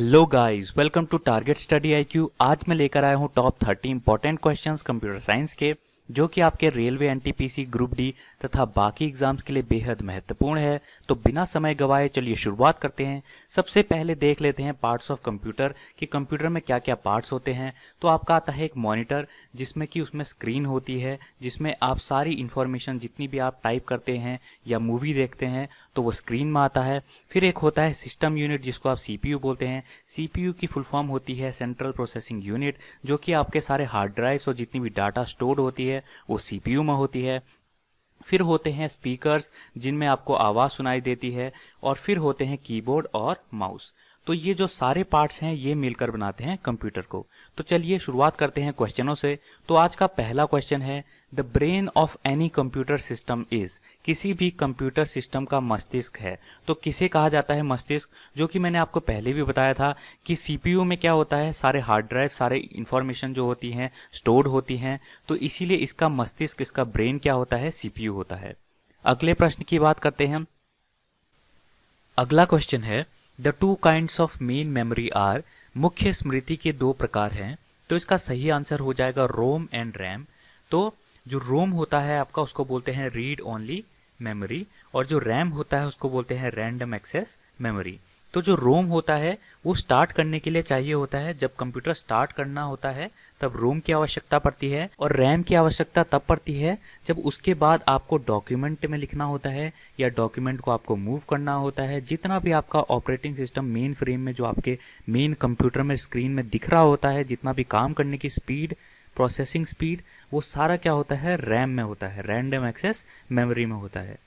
Hello guys, welcome to Target Study IQ. आज मैं लेकर आया हूँ top 30 important questions computer science के, जो कि आपके रेलवे, एनटीपीसी, ग्रुप डी तथा बाकी एग्जाम्स के लिए बेहद महत्वपूर्ण है। तो बिना समय गवाए चलिए शुरुआत करते हैं। सबसे पहले देख लेते हैं पार्ट्स ऑफ कंप्यूटर कि कंप्यूटर में क्या क्या पार्ट्स होते हैं। तो आपका आता है एक मॉनिटर, जिसमें कि उसमें स्क्रीन होती है, जिसमें आप सारी इन्फॉर्मेशन जितनी भी आप टाइप करते हैं या मूवी देखते हैं तो वो स्क्रीन में आता है। फिर एक होता है सिस्टम यूनिट, जिसको आप सीपीयू बोलते हैं। सीपीयू की फुल फॉर्म होती है सेंट्रल प्रोसेसिंग यूनिट, जो कि आपके सारे हार्ड ड्राइव्स और जितनी भी डाटा स्टोर्ड होती है वो सीपीयू में होती है। फिर होते हैं स्पीकर्स, जिनमें आपको आवाज़ सुनाई देती है। और फिर होते हैं कीबोर्ड और माउस। तो ये जो सारे पार्ट्स हैं ये मिलकर बनाते हैं कंप्यूटर को। तो चलिए शुरुआत करते हैं क्वेश्चनों से। तो आज का पहला क्वेश्चन है, the brain of any computer system is. किसी भी कंप्यूटर सिस्टम का मस्तिष्क है। तो किसे कहा जाता है मस्तिष्क, जो कि मैंने आपको पहले भी बताया था कि सीपीयू में क्या होता है, सारे हार्ड ड्राइव, सारे इंफॉर्मेशन जो होती हैं स्टोर्ड होती हैं। तो इसीलिए इसका मस्तिष्क, इसका ब्रेन क्या होता है, सीपीयू होता है। अगले प्रश्न की बात करते हैं। अगला क्वेश्चन है, the two kinds of main memory are. मुख्य स्मृति के दो प्रकार हैं। तो इसका सही आंसर हो जाएगा रोम एंड रैम। तो जो रोम होता है आपका, उसको बोलते हैं रीड ओनली मेमोरी, और जो रैम होता है उसको बोलते हैं रैंडम एक्सेस मेमोरी। तो जो रोम होता है वो स्टार्ट करने के लिए चाहिए होता है। जब कंप्यूटर स्टार्ट करना होता है तब रोम की आवश्यकता पड़ती है, और रैम की आवश्यकता तब पड़ती है जब उसके बाद आपको डॉक्यूमेंट में लिखना होता है या डॉक्यूमेंट को आपको मूव करना होता है। जितना भी आपका ऑपरेटिंग सिस्टम मेन फ्रेम में, जो आपके मेन कंप्यूटर में स्क्रीन में दिख रहा होता है, जितना भी काम करने की स्पीड, प्रोसेसिंग स्पीड, वो सारा क्या होता है, रैम में होता है, रैंडम एक्सेस मेमोरी में होता है।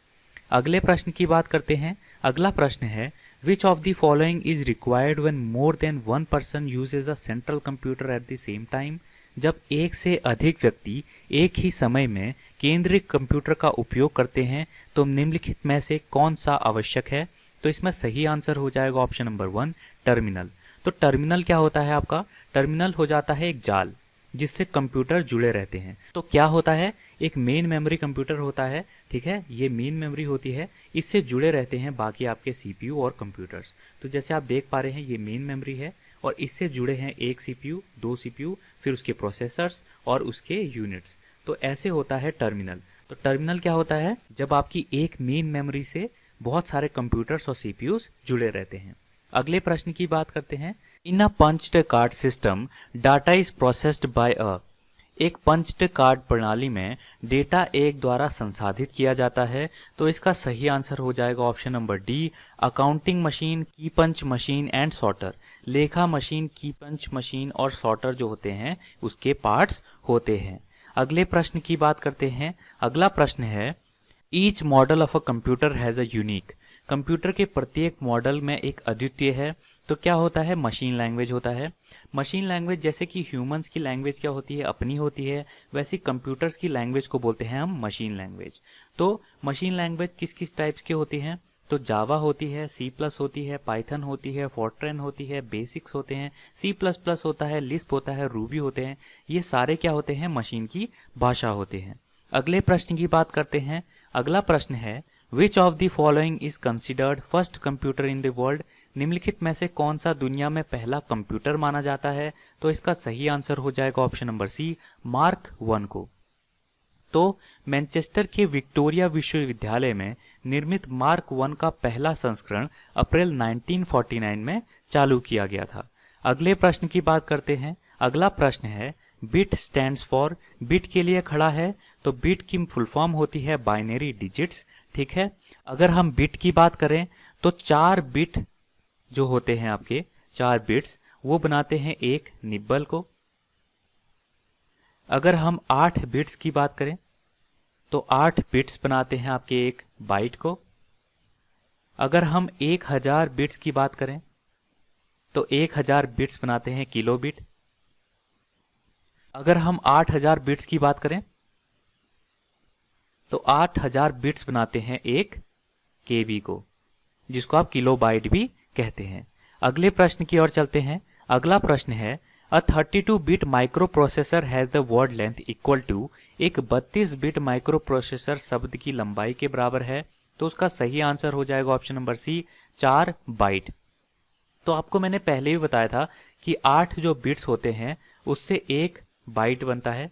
अगले प्रश्न की बात करते हैं। अगला प्रश्न है, which of the following is required when more than one person usage a central computer at the same time. जब एक से अधिक व्यक्ति एक ही समय में केंद्रीय कंप्यूटर का उपयोग करते हैं तो निम्नलिखित में से कौन सा आवश्यक है। तो इसमें सही आंसर हो जाएगा ऑप्शन नंबर 1, टर्मिनल। तो टर्मिनल क्या होता है आपका, टर्मिनल हो जाता है एक जाल जिससे कंप्यूटर जुड़े रहते हैं। तो क्या होता है, एक मेन मेमोरी कंप्यूटर होता है, ठीक है, ये मेन मेमोरी होती है, इससे जुड़े रहते हैं बाकी आपके सीपीयू और कंप्यूटर्स। तो जैसे आप देख पा रहे हैं ये मेन मेमोरी है और इससे जुड़े हैं एक सीपीयू, दो सीपीयू, फिर उसके प्रोसेसर्स और उसके यूनिट्स। तो ऐसे होता है टर्मिनल। तो टर्मिनल क्या होता है, जब आपकी एक मेन मेमोरी से बहुत सारे कंप्यूटर्स और सीपीयूज जुड़े रहते हैं। अगले प्रश्न की बात करते हैं। In a punched card system data is processed by a. एक पंच्ड कार्ड प्रणाली में डेटा एक द्वारा संसाधित किया जाता है। तो इसका सही आंसर हो जाएगा option number D, accounting machine, की पंच मशीन एंड सॉर्टर। लेखा मशीन, की पंच मशीन और सॉर्टर जो होते हैं उसके पार्ट्स होते हैं। अगले प्रश्न की बात करते हैं। अगला प्रश्न है, each model of a computer has a unique. Computer के प्रत्येक मॉडल में एक अद्वितीय है। तो क्या होता है, मशीन लैंग्वेज होता है। मशीन लैंग्वेज, जैसे कि ह्यूमंस की लैंग्वेज क्या होती है, अपनी होती है, वैसे कंप्यूटर्स की लैंग्वेज को बोलते हैं हम मशीन लैंग्वेज। तो मशीन लैंग्वेज किस किस टाइप्स की होती हैं, तो जावा होती है, सी प्लस होती है, पाइथन होती है, फोर्ट्रेन होती है, बेसिक्स होते हैं, सी प्लस प्लस होता है, लिस्प होता है, रूबी होते हैं। ये सारे क्या होते हैं, मशीन की भाषा होते हैं। अगले प्रश्न की बात करते हैं। अगला प्रश्न है, which of the following is considered first computer in the world. निम्नलिखित में से कौन सा दुनिया में पहला कंप्यूटर माना जाता है। तो इसका सही आंसर हो जाएगा ऑप्शन नंबर सी, मार्क 1 को। तो मैनचेस्टर के विक्टोरिया विश्वविद्यालय में निर्मित मार्क 1 का पहला संस्करण अप्रैल 1949 में चालू किया गया था। अगले प्रश्न की बात करते हैं। अगला प्रश्न है, बिट स्टैंड्स फॉर। बिट के लिए खड़ा है। तो बिट की फुल फॉर्म होती है बाइनरी डिजिट्स, ठीक है। अगर हम बिट की बात करें तो 4 बिट जो होते हैं आपके, 4 बिट्स, वो बनाते हैं एक निब्बल को। अगर हम 8 बिट्स की बात करें तो 8 बिट्स बनाते हैं आपके एक बाइट को। अगर हम 1000 बिट्स की बात करें तो 1000 बिट्स बनाते हैं किलो बिट। अगर हम 8000 बिट्स की बात करें तो 8000 बिट्स बनाते हैं एक केबी को, जिसको आप किलो बाइट भी कहते हैं। अगले प्रश्न की ओर चलते हैं। अगला प्रश्न है, a 32 bit microprocessor has the word length equal to. एक 32 बिट माइक्रो प्रोसेसर शब्द की लंबाई के बराबर है। तो उसका सही आंसर हो जाएगा ऑप्शन नंबर सी, 4 बाइट। तो आपको मैंने पहले भी बताया था कि 8 जो बिट्स होते हैं उससे एक बाइट बनता है।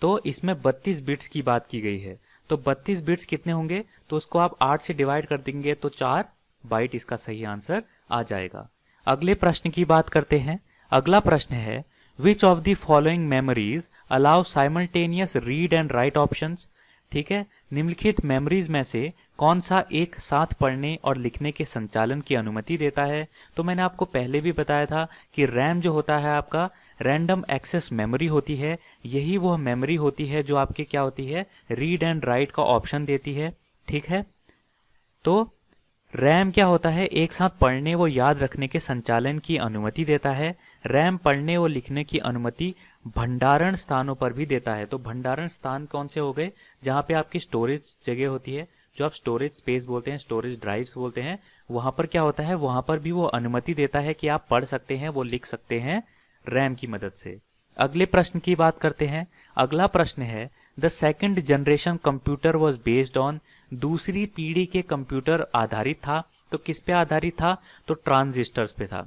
तो इसमें 32 बिट्स की बात की गई है। तो 32 बिट्स कितने होंगे, तो उसको आप 8 से डिवाइड कर देंगे तो 4 बाइट इसका सही आंसर आ जाएगा। अगले प्रश्न की बात करते हैं। अगला प्रश्न है which of the following memories allow simultaneous read and right options. ठीक है, निम्नलिखित मेमोरीज में से कौन सा एक साथ पढ़ने और लिखने के संचालन की अनुमति देता है। तो मैंने आपको पहले भी बताया था कि रैम जो होता है आपका रैंडम एक्सेस मेमोरी होती है, यही वो मेमोरी होती है जो आपके क्या होती है, रीड एंड राइट का ऑप्शन देती है। ठीक है, तो रैम क्या होता है, एक साथ पढ़ने व याद रखने के संचालन की अनुमति देता है। रैम पढ़ने व लिखने की अनुमति भंडारण स्थानों पर भी देता है। तो भंडारण स्थान कौन से हो गए, जहां पे आपकी स्टोरेज जगह होती है, जो आप स्टोरेज स्पेस बोलते हैं, स्टोरेज ड्राइव्स बोलते हैं, वहां पर क्या होता है, वहां पर भी वो अनुमति देता है कि आप पढ़ सकते हैं, वो लिख सकते हैं रैम की मदद से। अगले प्रश्न की बात करते हैं। अगला प्रश्न है the second generation computer was based on. दूसरी पीढ़ी के कंप्यूटर आधारित था, तो किस पे आधारित था, तो ट्रांजिस्टर्स पे था।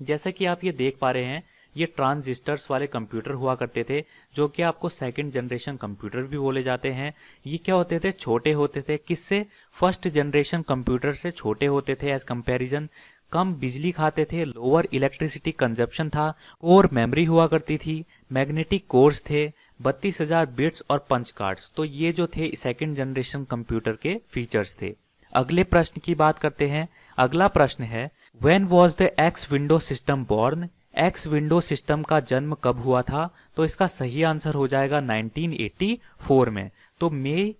जैसा कि आप ये देख पा रहे हैं, ये ट्रांजिस्टर्स वाले कंप्यूटर हुआ करते थे, जो कि आपको सेकंड जनरेशन कंप्यूटर भी बोले जाते हैं। ये क्या होते थे, छोटे होते थे, किससे, फर्स्ट जनरेशन कंप्यूटर से छोटे होते थे एज कंपैरिजन, कम बिजली खाते थे, लोअर इलेक्ट्रिसिटी कंजप्शन था, कोर मेमोरी हुआ करती थी, मैग्नेटिक कोर्स थे, 32,000 बिट्स और पंच कार्ड्स। तो ये जो थे सेकंड जनरेशन कंप्यूटर के फीचर्स थे। अगले प्रश्न की बात करते हैं। अगला प्रश्न है when was the x window system born. X window system का जन्म कब हुआ था, तो इसका सही आंसर हो जाएगा 1984 में। तो मई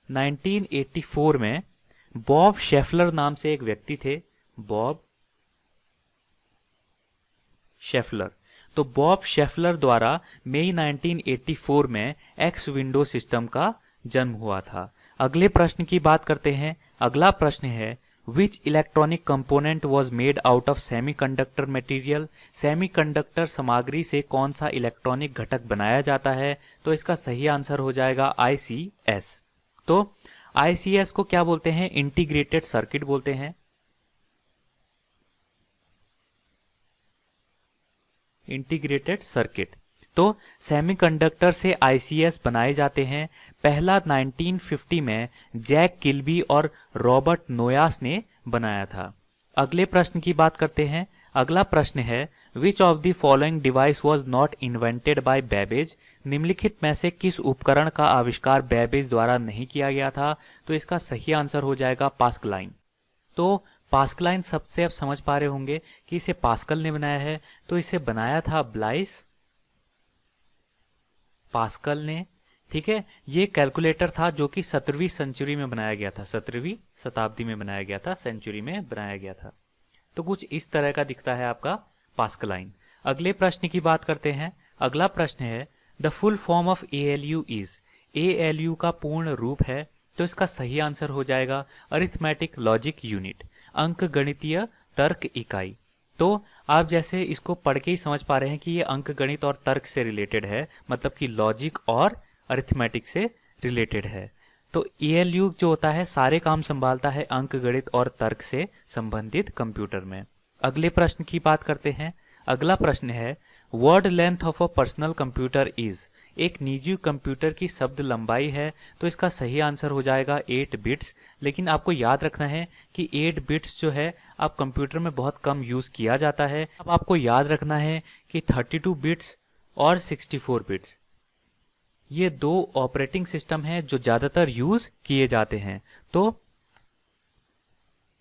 1984 में बॉब शेफलर नाम से एक व्यक्ति थे, बॉब शेफलर। तो बॉब शेफलर द्वारा मई 1984 में एक्स विंडो सिस्टम का जन्म हुआ था। अगले प्रश्न की बात करते हैं। अगला प्रश्न है विच electronic component was made out of semiconductor material. Semiconductor सामग्री से कौन सा इलेक्ट्रॉनिक घटक बनाया जाता है, तो इसका सही आंसर हो जाएगा ICS। तो ICS को क्या बोलते हैं, इंटीग्रेटेड सर्किट बोलते हैं। Integrated circuit. तो सेमीकंडक्टर से ICS बनाए जाते हैं। पहला 1950 में जैक किल्बी और रॉबर्ट नोयास ने बनाया था। अगले प्रश्न की बात करते हैं। अगला प्रश्न है which of the following device was not invented by Babbage. निम्नलिखित में से किस उपकरण का आविष्कार बेबेज द्वारा नहीं किया गया था, तो इसका सही आंसर हो जाएगा पास्कलाइन। तो पास्कलाइन सबसे आप समझ पा रहे होंगे कि इसे पास्कल ने बनाया है, तो इसे बनाया था ब्लाइस पास्कल ने। ठीक है, ये कैलकुलेटर था जो कि 17वीं सेंचुरी में बनाया गया था, 17वीं शताब्दी में बनाया गया था, सेंचुरी में बनाया गया था। तो कुछ इस तरह का दिखता है आपका पास्कलाइन। अगले प्रश्न की बात करते हैं। अगला प्रश्न है the full form of ALU is. ALU का पूर्ण रूप है, तो इसका सही आंसर हो जाएगा अरिथमेटिक लॉजिक यूनिट, अंक गणितीय तर्क इकाई। तो आप जैसे इसको पढ़ के ही समझ पा रहे हैं कि ये अंक गणित और तर्क से रिलेटेड है, मतलब कि लॉजिक और अरिथमेटिक से रिलेटेड है। तो ALU जो होता है सारे काम संभालता है अंक गणित और तर्क से संबंधित कंप्यूटर में। अगले प्रश्न की बात करते हैं। अगला प्रश्न है word length of a personal computer is. एक निजी कंप्यूटर की शब्द लंबाई है, तो इसका सही आंसर हो जाएगा 8 बिट्स। लेकिन आपको याद रखना है कि 8 बिट्स जो है आप कंप्यूटर में बहुत कम यूज किया जाता है। अब आपको याद रखना है कि 32 बिट्स और 64 बिट्स ये दो ऑपरेटिंग सिस्टम हैं जो ज्यादातर यूज किए जाते हैं। तो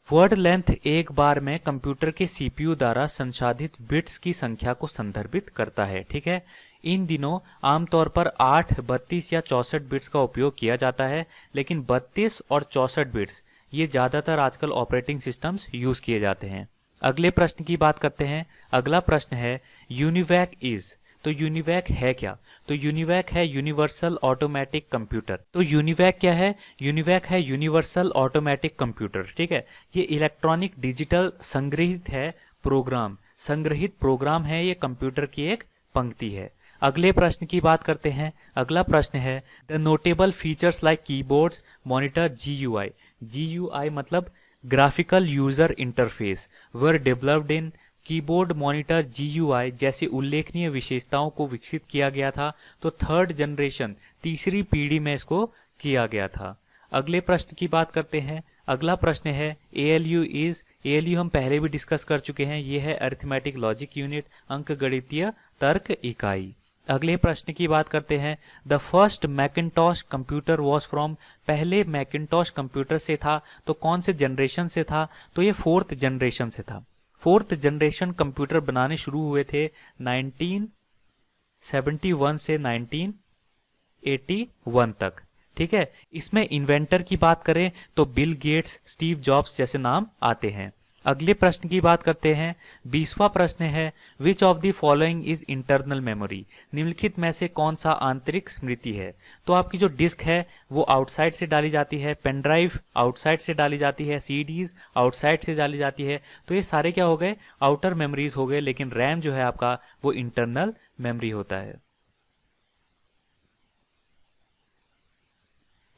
वर्ड लेंथ एक बार में कंप्यूटर के CPU द्वारा संसाधित बिट्स की संख्या को संदर्भित करता है। ठीक है, इन दिनों आमतौर पर 8, 32 या 64 बिट्स का उपयोग किया जाता है, लेकिन 32 और 64 बिट्स ये ज्यादातर आजकल ऑपरेटिंग सिस्टम्स यूज किए जाते हैं। अगले प्रश्न की बात करते हैं। अगला प्रश्न है यूनिवैक इज। तो यूनिवैक है क्या, तो यूनिवैक है यूनिवर्सल ऑटोमेटिक कंप्यूटर। तो यूनिवैक क्या है, यूनिवैक है यूनिवर्सल ऑटोमेटिक कंप्यूटर। ठीक है, ये इलेक्ट्रॉनिक डिजिटल संग्रहित है प्रोग्राम, संग्रहित प्रोग्राम है, ये कंप्यूटर की एक पंक्ति है। अगले प्रश्न की बात करते हैं। अगला प्रश्न है the notable features like keyboards, monitor, GUI। GUI मतलब graphical user interface were developed in keyboard monitor GUI जैसी उल्लेखनीय विशेषताओं को विकसित किया गया था। तो थर्ड जनरेशन, तीसरी पीढ़ी में इसको किया गया था। अगले प्रश्न की बात करते हैं। अगला प्रश्न है ALU हम पहले भी डिस्कस कर चुके हैं। ये है अरिथमेटिक लॉजिक यूनिट, अंकगणितीय तर्क इकाई। अगले प्रश्न की बात करते हैं। The first Macintosh computer was from, पहले मैकिन्टॉश कंप्यूटर से था तो कौन से जनरेशन से था? तो ये फोर्थ जनरेशन से था। फोर्थ जनरेशन कंप्यूटर बनाने शुरू हुए थे 1971 से 1981 तक। ठीक है, इसमें इन्वेंटर की बात करें तो बिल गेट्स, स्टीव जॉब्स जैसे नाम आते हैं। अगले प्रश्न की बात करते हैं। 20वां प्रश्न है which of the following is internal memory, निम्नलिखित में से कौन सा आंतरिक स्मृति है? तो आपकी जो डिस्क है वो आउटसाइड से डाली जाती है, पेन ड्राइव आउटसाइड से डाली जाती है, CDs आउटसाइड से डाली जाती है। तो ये सारे क्या हो गए? आउटर मेमोरीज हो गए, लेकिन रैम जो है आपका वो इंटरनल मेमोरी होता है।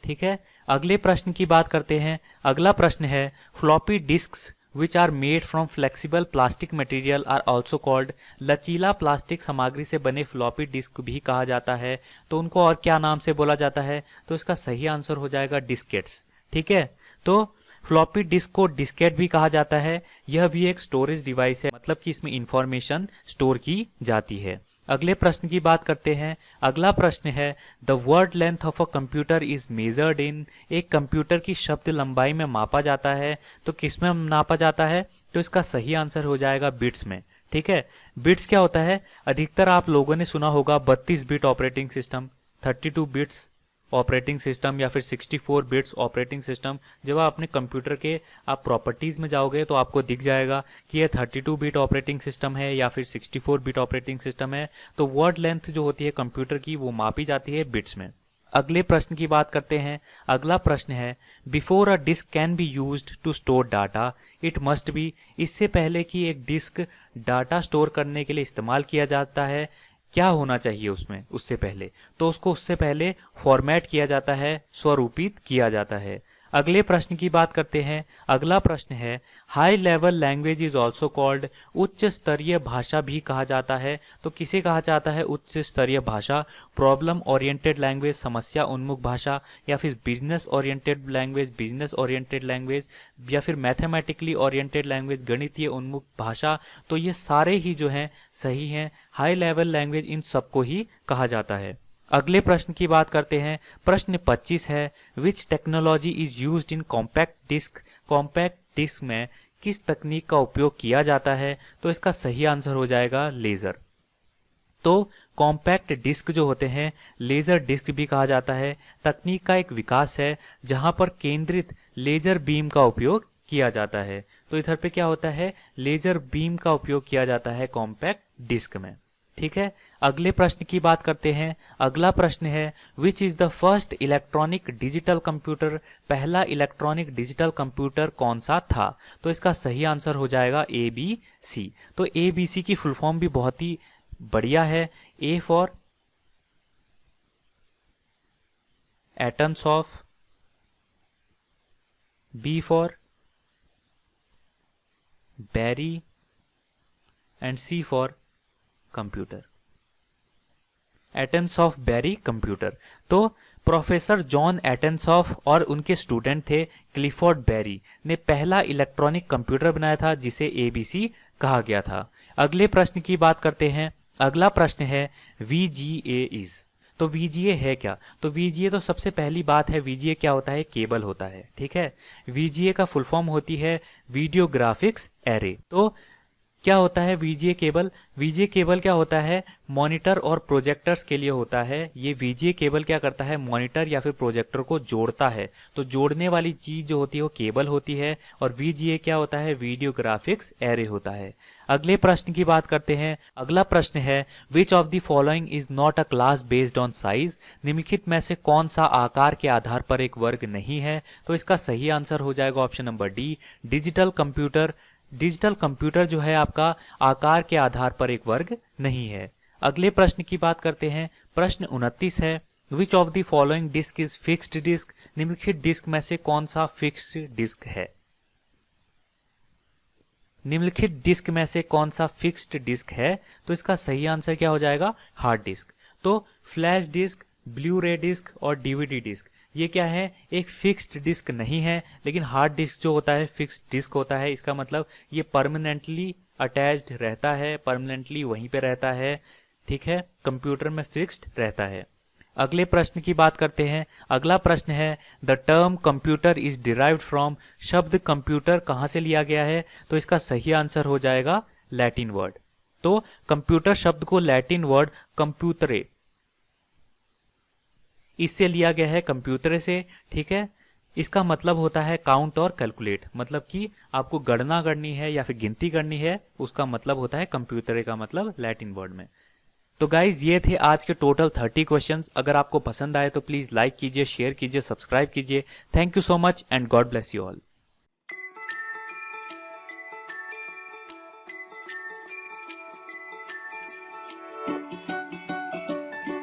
ठीक है, अगले प्रश्न की बात करते हैं। अगला प्रश्न है floppy disks which are made from flexible plastic material are also called, लचीला प्लास्टिक सामग्री से बने फ्लॉपी डिस्क भी कहा जाता है। तो उनको और क्या नाम से बोला जाता है? तो इसका सही आंसर हो जाएगा डिस्केट्स। ठीक है, तो फ्लॉपी डिस्क को डिस्केट भी कहा जाता है। यह भी एक स्टोरेज डिवाइस है, मतलब कि इसमें इंफॉर्मेशन स्टोर की जाती है। अगले प्रश्न की बात करते हैं। अगला प्रश्न है the word length of a computer is measured in, एक कंप्यूटर की शब्द लंबाई में मापा जाता है। तो किस में नापा जाता है? तो इसका सही आंसर हो जाएगा बिट्स में। ठीक है, बिट्स क्या होता है? अधिकतर आप लोगों ने सुना होगा 32 bit operating system, 32 bits operating system या फिर 64 बिट्स ऑपरेटिंग सिस्टम। जब आप अपने कंप्यूटर के आप प्रॉपर्टीज में जाओगे तो आपको दिख जाएगा कि ये 32 बिट ऑपरेटिंग सिस्टम है या फिर 64 बिट ऑपरेटिंग सिस्टम है। तो वर्ड लेंथ जो होती है कंप्यूटर की वो मापी जाती है बिट्स में। अगले प्रश्न की बात करते हैं। अगला प्रश्न है before a disk can be used to store data it must be, इससे पहले कि एक डिस्क डाटा स्टोर करने के लिए इस्तेमाल किया जाता है क्या होना चाहिए उसमें? उससे पहले तो उसको उससे पहले फॉर्मेट किया जाता है, स्वरूपित किया जाता है। अगले प्रश्न की बात करते हैं। अगला प्रश्न है high level language is also called, उच्च स्तरीय भाषा भी कहा जाता है। तो किसे कहा जाता है उच्च स्तरीय भाषा? प्रॉब्लम ओरिएंटेड लैंग्वेज, समस्या उन्मुख भाषा, या फिर business oriented language, business oriented language, या फिर मैथमेटिकली ओरिएंटेड लैंग्वेज, गणितीय उन्मुख भाषा। तो ये सारे ही जो हैं सही हैं। हाई लेवल लैंग्वेज इन सबको ही कहा जाता है। अगले प्रश्न की बात करते हैं। प्रश्न 25 है which technology is used in compact disc, compact disc में किस तकनीक का उपयोग किया जाता है? तो इसका सही आंसर हो जाएगा लेजर। तो कॉम्पैक्ट डिस्क जो होते हैं लेजर डिस्क भी कहा जाता है। तकनीक का एक विकास है जहां पर केंद्रित लेजर बीम का उपयोग किया जाता है। तो इधर पे क्या होता है? लेजर बीम का उपयोग किया जाता है कॉम्पैक्ट डिस्क में। ठीक है, अगले प्रश्न की बात करते हैं। अगला प्रश्न है which is the first electronic digital computer, पहला इलेक्ट्रॉनिक डिजिटल कंप्यूटर कौन सा था? तो इसका सही आंसर हो जाएगा ABC। तो ABC की फुल फॉर्म भी बहुत ही बढ़िया है। A for Atanasoff, B for Berry and C for computer, Atanasoff Berry computer. तो प्रोफेसर जॉन एटन्सॉफ और उनके स्टूडेंट थे क्लिफोर्ड बैरी ने पहला इलेक्ट्रॉनिक कंप्यूटर बनाया था जिसे ABC कहा गया था। अगले प्रश्न की बात करते हैं। अगला प्रश्न है VGA इज, तो VGA है क्या? तो VGA तो सबसे पहली बात है VGA क्या होता है? केबल होता है। ठीक है, VGA का फुल फॉर्म होती है वीडियो ग्राफिक्स एरे। तो क्या होता है VGA केबल? VGA केबल क्या होता है? मॉनिटर और प्रोजेक्टर्स के लिए होता है। ये VGA केबल क्या करता है? मॉनिटर या फिर प्रोजेक्टर को जोड़ता है। तो जोड़ने वाली चीज जो होती है वो केबल होती है। और VGA क्या होता है? वीडियो ग्राफिक्स एरे होता है। अगले प्रश्न की बात करते हैं। अगला प्रश्न है which of the following is not a class based on size, निम्नलिखित में से कौन सा आकार के आधार पर एक वर्ग नहीं है? तो इसका सही आंसर हो जाएगा option number D, digital computer. Digital computer जो है आपका आकार के आधार पर एक वर्ग नहीं है। अगले प्रश्न की बात करते हैं। प्रश्न 29 है which of the following disk is fixed disk, निम्नलिखित डिस्क में से कौन सा फिक्स्ड डिस्क है? निम्नलिखित डिस्क में से कौन सा फिक्स्ड डिस्क है? तो इसका सही आंसर क्या हो जाएगा? Hard disk. तो फ्लैश डिस्क, ब्लू रे डिस्क और डीवीडी डिस्क ये क्या है? एक फिक्स्ड डिस्क नहीं है, लेकिन हार्ड डिस्क जो होता है फिक्स्ड डिस्क होता है। इसका मतलब ये परमानेंटली अटैच्ड रहता है, परमानेंटली वहीं पे रहता है, ठीक है, कंप्यूटर में फिक्स्ड रहता है। अगले प्रश्न की बात करते हैं। अगला प्रश्न है the term computer is derived from, शब्द कंप्यूटर कहां से लिया गया है? तो इसका सही आंसर हो जाएगा लैटिन वर्ड। तो कंप्यूटर शब्द को लैटिन वर्ड कंप्यूटरे इससे लिया गया है, कंप्यूटर से, ठीक है। इसका मतलब होता है काउंट और कैलकुलेट, मतलब कि आपको गणना करनी है या फिर गिनती करनी है, उसका मतलब होता है कंप्यूटर का मतलब लैटिन वर्ड में। तो गाइज ये थे आज के टोटल 30 क्वेश्चंस। अगर आपको पसंद आए तो प्लीज लाइक कीजिए, शेयर कीजिए, सब्सक्राइब कीजिए। Thank you so much and God bless you all.